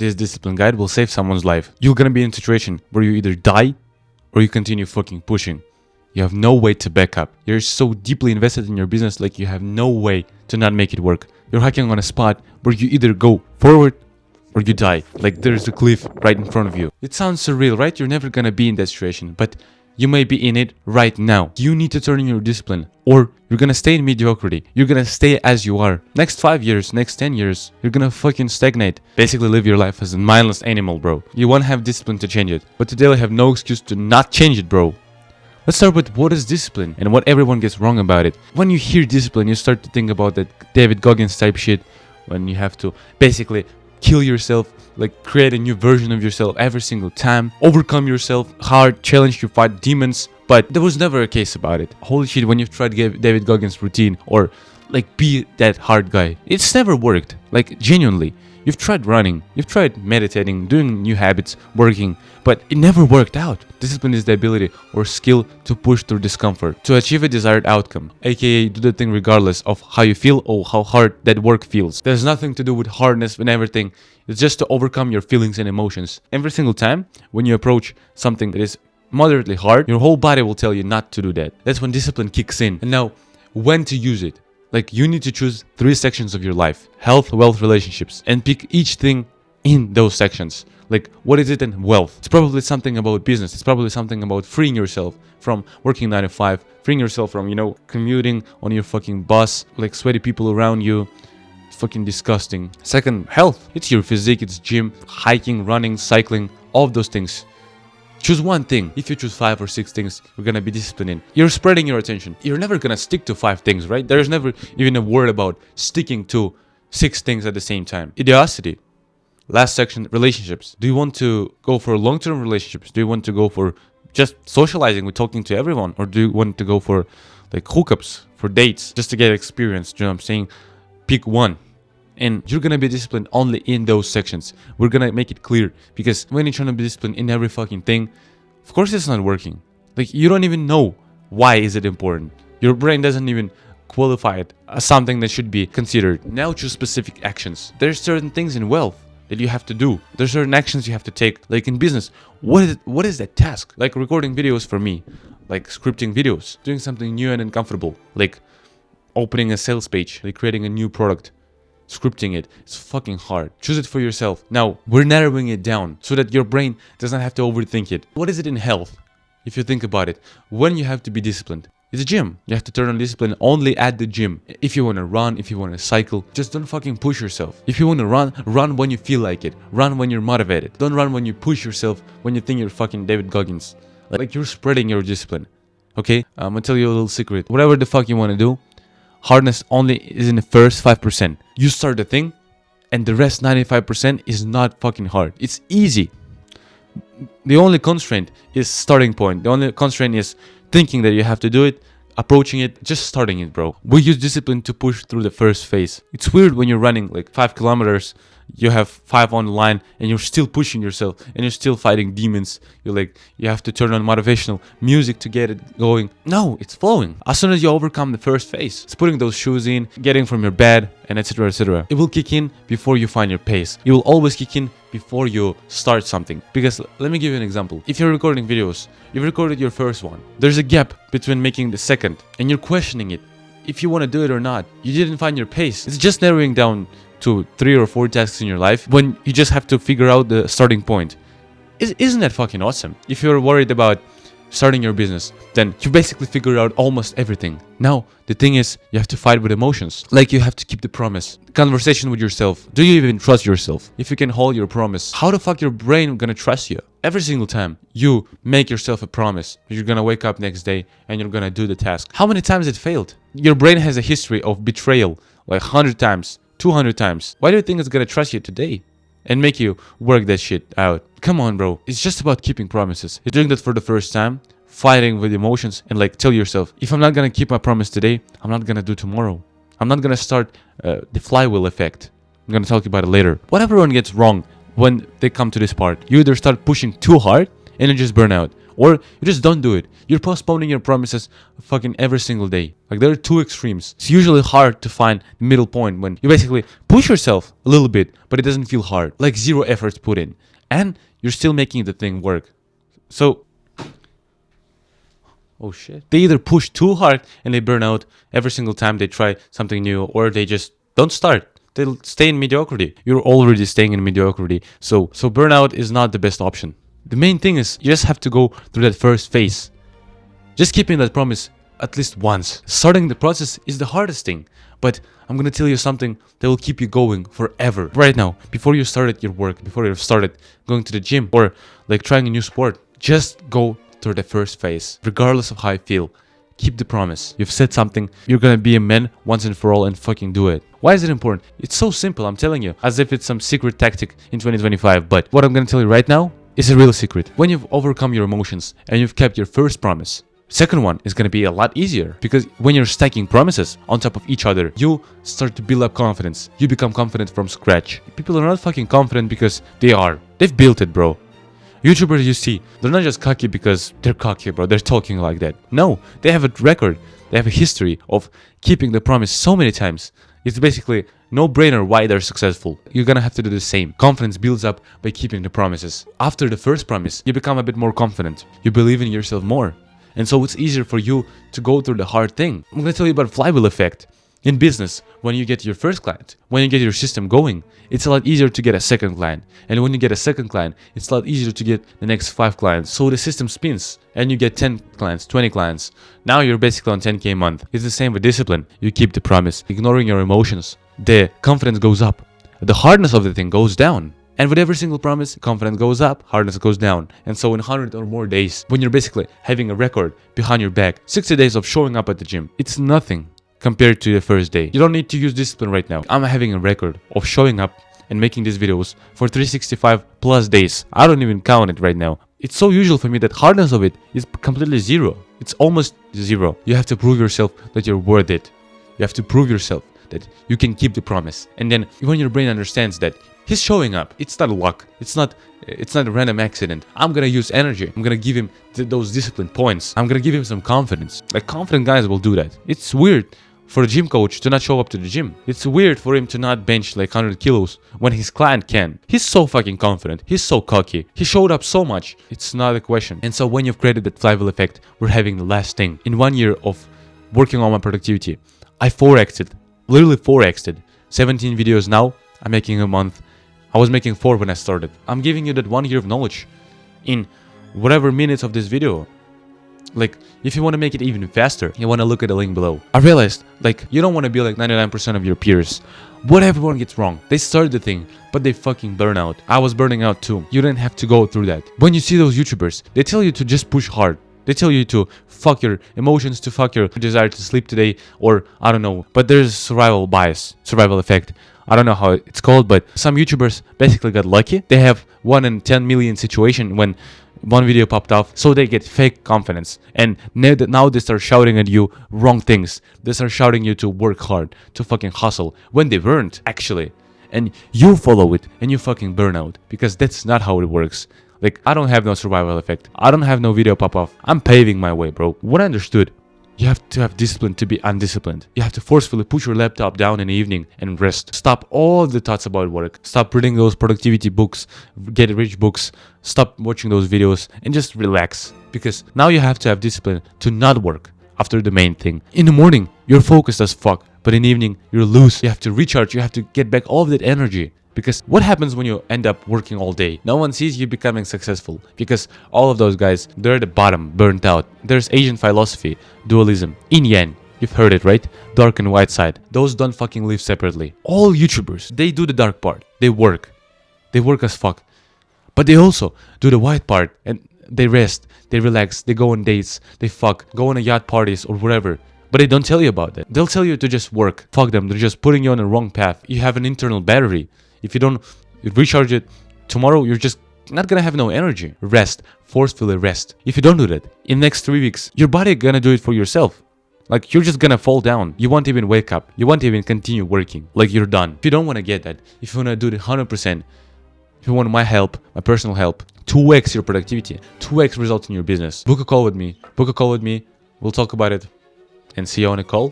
this discipline guide will save someone's life. You're gonna be in a situation where you either die or you continue fucking pushing. You have no way to back up. You're so deeply invested in your business, like you have no way to not make it work. You're hiking on a spot where you either go forward or you die. Like there's a cliff right in front of you. It sounds surreal, right? You're never gonna be in that situation, but you may be in it right now. You need to turn in your discipline, or you're gonna stay in mediocrity. You're gonna stay as you are. Next 5 years, next 10 years, you're gonna fucking stagnate. Basically live your life as a mindless animal, bro. You wanna have discipline to change it, but today I have no excuse to not change it, bro. Let's start with what is discipline and what everyone gets wrong about it. When you hear discipline, you start to think about that David Goggins type shit, when you have to basically kill yourself, like create a new version of yourself every single time, overcome yourself, hard challenge you, fight demons. But there was never a case about it. Holy shit, when you've tried David Goggins routine or like be that hard guy, it's never worked. Like genuinely, you've tried running, you've tried meditating, doing new habits, working, but it never worked out. Discipline is the ability or skill to push through discomfort, to achieve a desired outcome, aka do the thing regardless of how you feel or how hard that work feels. There's nothing to do with hardness and everything. It's just to overcome your feelings and emotions. Every single time when you approach something that is moderately hard, your whole body will tell you not to do that. That's when discipline kicks in. And now, when to use it? Like you need to choose 3 sections of your life: health, wealth, relationships, and pick each thing in those sections. Like what is it in wealth? It's probably something about business. It's probably something about freeing yourself from working 9 to 5, freeing yourself from, commuting on your fucking bus, like sweaty people around you. It's fucking disgusting. Second, health. It's your physique, it's gym, hiking, running, cycling, all of those things. Choose one thing. If you choose 5 or 6 things, you're gonna be disciplined in. You're spreading your attention. You're never gonna stick to 5 things, right? There's never even a word about sticking to 6 things at the same time. Idiocy. Last section, relationships. Do you want to go for long-term relationships? Do you want to go for just socializing with talking to everyone? Or do you want to go for like hookups, for dates, just to get experience? Do you know what I'm saying? Pick one. And you're gonna be disciplined only in those sections. We're gonna make it clear, because when you're trying to be disciplined in every fucking thing, of course it's not working. Like you don't even know why is it important. Your brain doesn't even qualify it as something that should be considered. Now choose specific actions. There's certain things in wealth that you have to do. There's certain actions you have to take. Like in business, what is that task? Like recording videos for me, like scripting videos, doing something new and uncomfortable, like opening a sales page, like creating a new product. Scripting it. It's fucking hard. Choose it for yourself. Now, we're narrowing it down so that your brain does not have to overthink it. What is it in health? If you think about it, when you have to be disciplined, it's a gym. You have to turn on discipline only at the gym. If you want to run, if you want to cycle, just don't fucking push yourself. If you want to run when you feel like it. Run when you're motivated. Don't run when you push yourself, when you think you're fucking David Goggins. Like you're spreading your discipline. Okay? I'm gonna tell you a little secret. Whatever the fuck you want to do, hardness only is in the first 5%. You start the thing, and the rest 95% is not fucking hard. It's easy. The only constraint is starting point. The only constraint is thinking that you have to do it, approaching it, just starting it, bro. We use discipline to push through the first phase. It's weird when you're running like 5 kilometers, you have 5 on the line, and you're still pushing yourself, and you're still fighting demons. You have to turn on motivational music to get it going. No, it's flowing. As soon as you overcome the first phase, it's putting those shoes in, getting from your bed, and etc, etc. It will kick in before you find your pace. It will always kick in before you start something. Because let me give you an example. If you're recording videos, you've recorded your first one. There's a gap between making the second, and you're questioning it. If you want to do it or not, you didn't find your pace. It's just narrowing down to 3 or 4 tasks in your life when you just have to figure out the starting point. Isn't that fucking awesome? If you're worried about starting your business, then you basically figured out almost everything. Now, the thing is, you have to fight with emotions. Like you have to keep the promise. Conversation with yourself. Do you even trust yourself? If you can hold your promise, how the fuck your brain gonna trust you? Every single time you make yourself a promise, you're gonna wake up next day and you're gonna do the task. How many times it failed? Your brain has a history of betrayal, like 100 times. 200 times. Why do you think it's gonna trust you today and make you work that shit out? Come on, bro. It's just about keeping promises. You're doing that for the first time, fighting with emotions, and like tell yourself, if I'm not gonna keep my promise today, I'm not gonna do tomorrow. I'm not gonna start the flywheel effect. I'm gonna talk about it later. What everyone gets wrong when they come to this part, you either start pushing too hard and you just burn out, or you just don't do it. You're postponing your promises fucking every single day. Like there are two extremes. It's usually hard to find the middle point when you basically push yourself a little bit, but it doesn't feel hard. Like zero efforts put in. And you're still making the thing work. So, oh shit. They either push too hard and they burn out every single time they try something new, or they just don't start. They'll stay in mediocrity. You're already staying in mediocrity. So burnout is not the best option. The main thing is you just have to go through that first phase. Just keeping that promise at least once. Starting the process is the hardest thing. But I'm gonna tell you something that will keep you going forever. Right now, before you started your work, before you started going to the gym or like trying a new sport, just go through the first phase. Regardless of how I feel, keep the promise. You've said something, you're gonna be a man once and for all and fucking do it. Why is it important? It's so simple, I'm telling you, as if it's some secret tactic in 2025. But what I'm gonna tell you right now is a real secret. When you've overcome your emotions and you've kept your first promise, second one is gonna be a lot easier, because when you're stacking promises on top of each other, you start to build up confidence. You become confident from scratch. People are not fucking confident because they are. They've built it, bro. YouTubers you see, they're not just cocky because they're cocky, bro. They're talking like that. No, they have a record. They have a history of keeping the promise so many times. It's basically no-brainer why they're successful. You're gonna have to do the same. Confidence builds up by keeping the promises. After the first promise, you become a bit more confident. You believe in yourself more. And so it's easier for you to go through the hard thing. I'm gonna tell you about flywheel effect. In business, when you get your first client, when you get your system going, it's a lot easier to get a second client. And when you get a second client, it's a lot easier to get the next 5 clients. So the system spins and you get 10 clients, 20 clients. Now you're basically on 10K a month. It's the same with discipline. You keep the promise, ignoring your emotions. The confidence goes up. The hardness of the thing goes down. And with every single promise, confidence goes up, hardness goes down. And so in 100 or more days, when you're basically having a record behind your back, 60 days of showing up at the gym, it's nothing compared to the first day. You don't need to use discipline right now. I'm having a record of showing up and making these videos for 365 plus days. I don't even count it right now. It's so usual for me that hardness of it is completely zero. It's almost zero. You have to prove yourself that you're worth it. You have to prove yourself that you can keep the promise. And then when your brain understands that he's showing up, it's not luck. It's not a random accident. I'm gonna use energy. I'm gonna give him those discipline points. I'm gonna give him some confidence. Like confident guys will do that. It's weird for a gym coach to not show up to the gym. It's weird for him to not bench like 100 kilos when his client can. He's so fucking confident. He's so cocky. He showed up so much. It's not a question. And so when you've created that flywheel effect, we're having the last thing. In 1 year of working on my productivity, I 4x'd it. Literally 4x'd it. 17 videos now. I'm making a month. I was making 4 when I started. I'm giving you that 1 year of knowledge in whatever minutes of this video. Like, if you want to make it even faster, you want to look at the link below. I realized, like, you don't want to be like 99% of your peers. What everyone gets wrong. They started the thing, but they fucking burn out. I was burning out too. You didn't have to go through that. When you see those YouTubers, they tell you to just push hard. They tell you to fuck your emotions, to fuck your desire to sleep today, or I don't know. But there's survival bias, survival effect. I don't know how it's called, but some YouTubers basically got lucky. They have 1 in 10 million situation when one video popped off, so they get fake confidence. And now they start shouting at you wrong things. They start shouting you to work hard, to fucking hustle, when they weren't, actually. And you follow it, and you fucking burn out, because that's not how it works. Like, I don't have no survival effect. I don't have no video pop off. I'm paving my way, bro. What I understood, you have to have discipline to be undisciplined. You have to forcefully put your laptop down in the evening and rest. Stop all the thoughts about work. Stop reading those productivity books, get rich books. Stop watching those videos and just relax. Because now you have to have discipline to not work after the main thing. In the morning, you're focused as fuck. But in the evening, you're loose. You have to recharge. You have to get back all of that energy. Because what happens when you end up working all day? No one sees you becoming successful. Because all of those guys, they're at the bottom, burnt out. There's Asian philosophy, dualism, yin yang. You've heard it, right? Dark and white side. Those don't fucking live separately. All YouTubers, they do the dark part. They work. They work as fuck. But they also do the white part. And they rest. They relax. They go on dates. They fuck. Go on yacht parties or whatever. But they don't tell you about that. They'll tell you to just work. Fuck them. They're just putting you on the wrong path. You have an internal battery. If you don't recharge it tomorrow, you're just not gonna have no energy. Rest. Forcefully rest. If you don't do that, in the next 3 weeks, your body gonna do it for yourself. Like, you're just gonna fall down. You won't even wake up. You won't even continue working. Like, you're done. If you don't wanna get that, if you wanna do it 100%, if you want my help, my personal help, 2x your productivity, 2x results in your business, book a call with me. We'll talk about it and see you on a call.